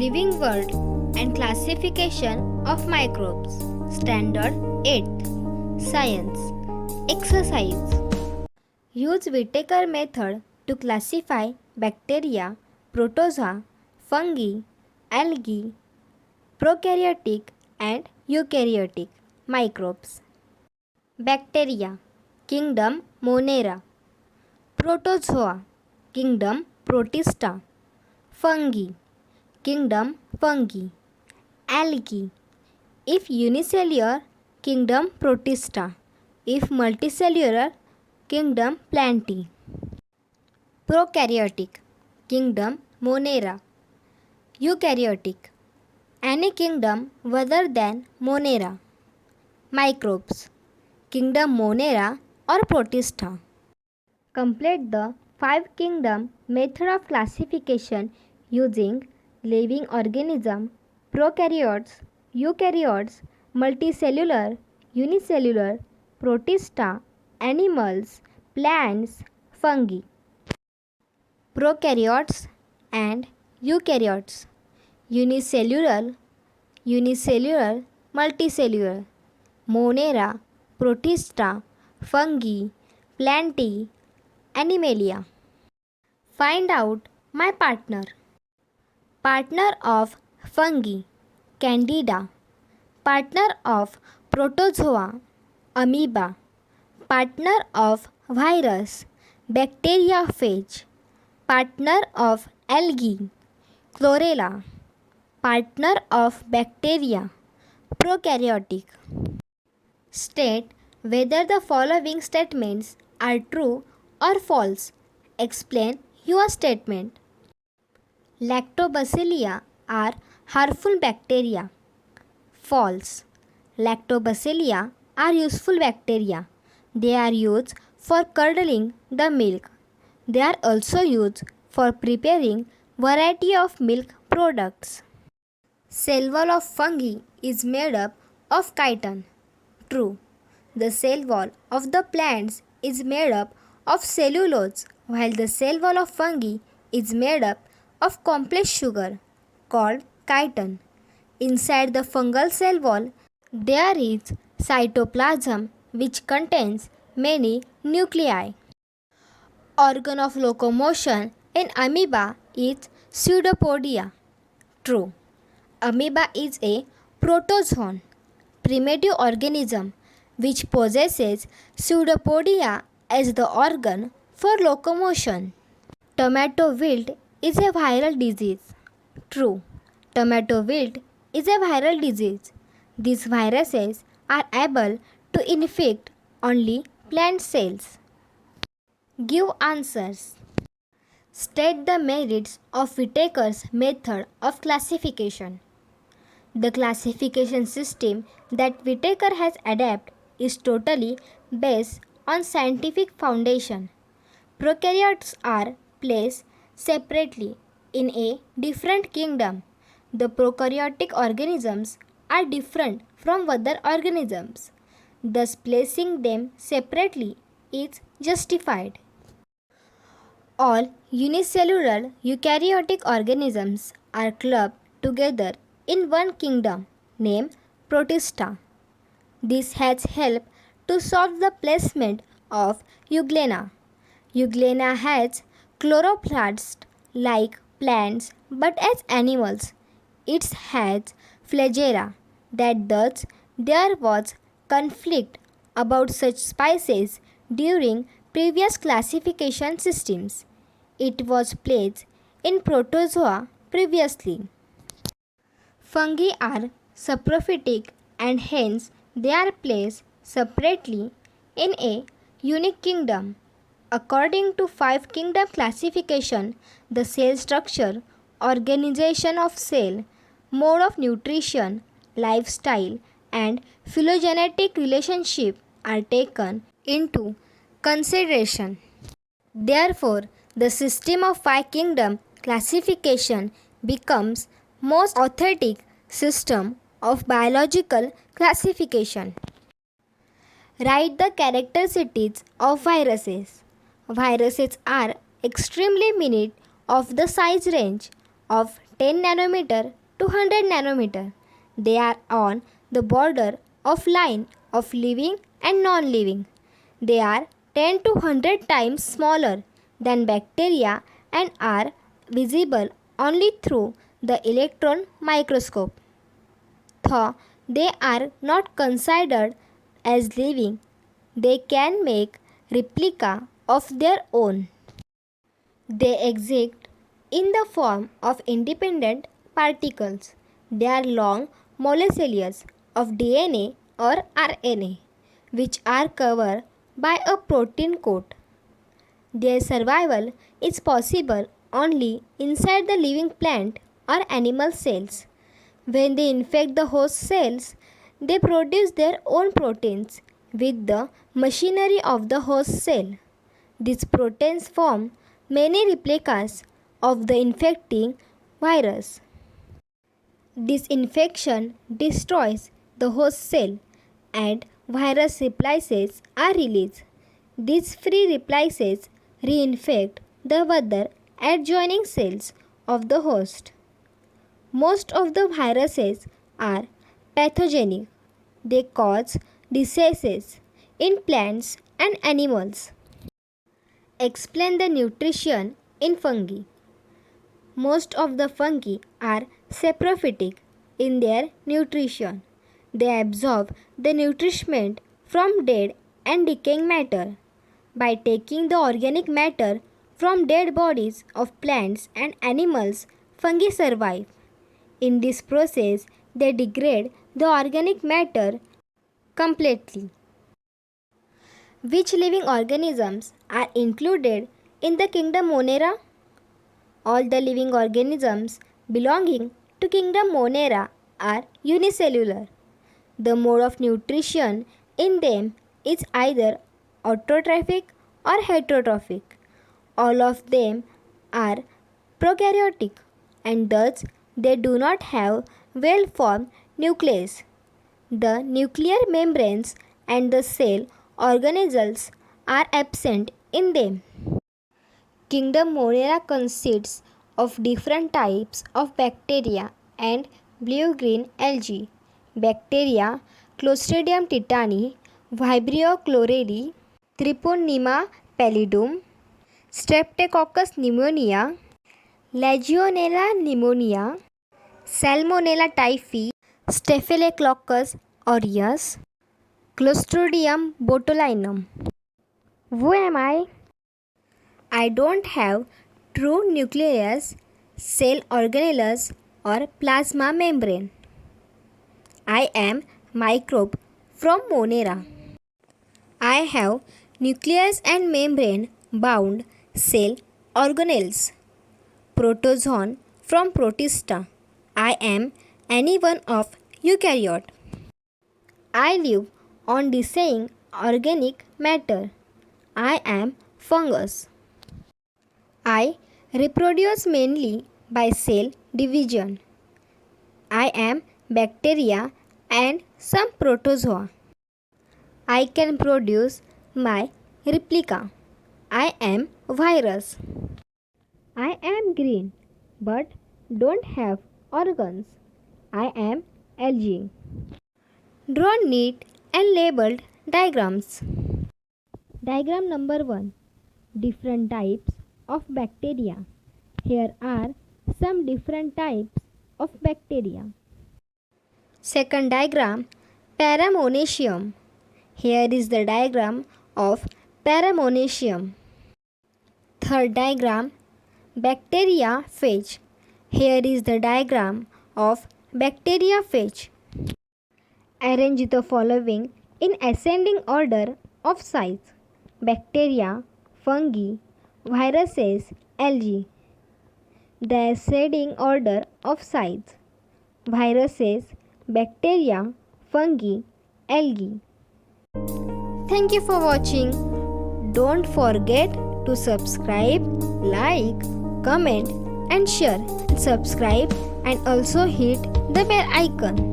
Living World and Classification of Microbes. Standard 8th. Science. Exercise. Use Whittaker method to classify bacteria, protozoa, fungi, algae, prokaryotic and eukaryotic microbes. Bacteria, kingdom Monera. Protozoa, kingdom Protista. Fungi, kingdom Fungi. Algae, if unicellular, kingdom Protista. If multicellular, kingdom Plantae. Prokaryotic, kingdom Monera. Eukaryotic, any kingdom other than Monera. Microbes, kingdom Monera or Protista. Complete the 5 kingdom method of classification using living organism, prokaryotes, eukaryotes, multicellular, unicellular, protista, animals, plants, fungi. Prokaryotes and eukaryotes, unicellular, multicellular, Monera, Protista, fungi, Plantae, Animalia. Find out my partner. Partner of fungi, Candida. Partner of protozoa, amoeba. Partner of virus, bacteriophage. Partner of algae, chlorella. Partner of bacteria, prokaryotic. State whether the following statements are true or false. Explain your statement. Lactobacillia are harmful bacteria. False. Lactobacillia are useful bacteria. They are used for curdling the milk. They are also used for preparing variety of milk products. Cell wall of fungi is made up of chitin. True. The cell wall of the plants is made up of cellulose, while the cell wall of fungi is made up of complex sugar called chitin. Inside the fungal cell wall, there is cytoplasm which contains many nuclei. Organ of locomotion in amoeba is pseudopodia. True. Amoeba is a protozoan, primitive organism which possesses pseudopodia as the organ for locomotion. Tomato wilt is a viral disease. True. Tomato wilt is a viral disease. These viruses are able to infect only plant cells. Give answers. State the merits of Whittaker's method of classification. The classification system that Whittaker has adapted is totally based on scientific foundation. Prokaryotes are placed separately in a different kingdom. The prokaryotic organisms are different from other organisms. Thus, placing them separately is justified. All unicellular eukaryotic organisms are clubbed together in one kingdom named Protista. This has helped to solve the placement of Euglena. Euglena has chloroplasts like plants, but as animals, it has flagella. That thus there was conflict about such species during previous classification systems. It was placed in protozoa previously. Fungi are saprophytic and hence they are placed separately in a unique kingdom. According to 5 kingdom classification, the cell structure, organization of cell, mode of nutrition, lifestyle and phylogenetic relationship are taken into consideration. Therefore, the system of 5 kingdom classification becomes most authentic system of biological classification. Write the characteristics of viruses. Viruses are extremely minute of the size range of 10 nanometer to 100 nanometer. They are on the border of line of living and non-living. They are 10 to 100 times smaller than bacteria and are visible only through the electron microscope. Though they are not considered as living, they can make replica of their own. They exist in the form of independent particles. They are long molecules of DNA or RNA, which are covered by a protein coat. Their survival is possible only inside the living plant or animal cells. When they infect the host cells, they produce their own proteins with the machinery of the host cell. These proteins form many replicas of the infecting virus. This infection destroys the host cell and virus replices are released. These free replices reinfect the other adjoining cells of the host. Most of the viruses are pathogenic. They cause diseases in plants and animals. Explain the nutrition in fungi. Most of the fungi are saprophytic in their nutrition. They absorb the nourishment from dead and decaying matter. By taking the organic matter from dead bodies of plants and animals, fungi survive. In this process, they degrade the organic matter completely. Which living organisms are included in the kingdom Monera? All the living organisms belonging to kingdom Monera are unicellular. The mode of nutrition in them is either autotrophic or heterotrophic. All of them are prokaryotic and thus they do not have well-formed nucleus. The nuclear membranes and the cell organelles are absent in them. Kingdom Monera consists of different types of bacteria and blue-green algae. Bacteria Clostridium tetani, Vibrio chloride, Treponema pallidum, Streptococcus pneumonia, Legionella pneumonia, Salmonella typhi, Staphylococcus aureus, Clostridium botulinum. Who am I? I don't have true nucleus, cell organelles or plasma membrane. I am microbe from Monera. I have nucleus and membrane bound cell organelles. Protozoan from Protista. I am any one of eukaryote. I live on decaying organic matter. I am fungus. I reproduce mainly by cell division. I am bacteria and some protozoa. I can produce my replica. I am virus. I am green but don't have organs. I am algae. Draw neat and labeled diagrams. Diagram number 1. Different types of bacteria. Here are some different types of bacteria. Second diagram, Paramonaceum. Here is the diagram of Paramonaceum. Third diagram, Bacteriophage. Here is the diagram of Bacteriophage. Arrange the following in ascending order of size: bacteria, fungi, viruses, algae. The ascending order of size: viruses, bacteria, fungi, algae. Thank you for watching. Don't forget to subscribe, like, comment and share. Subscribe and also hit the bell icon.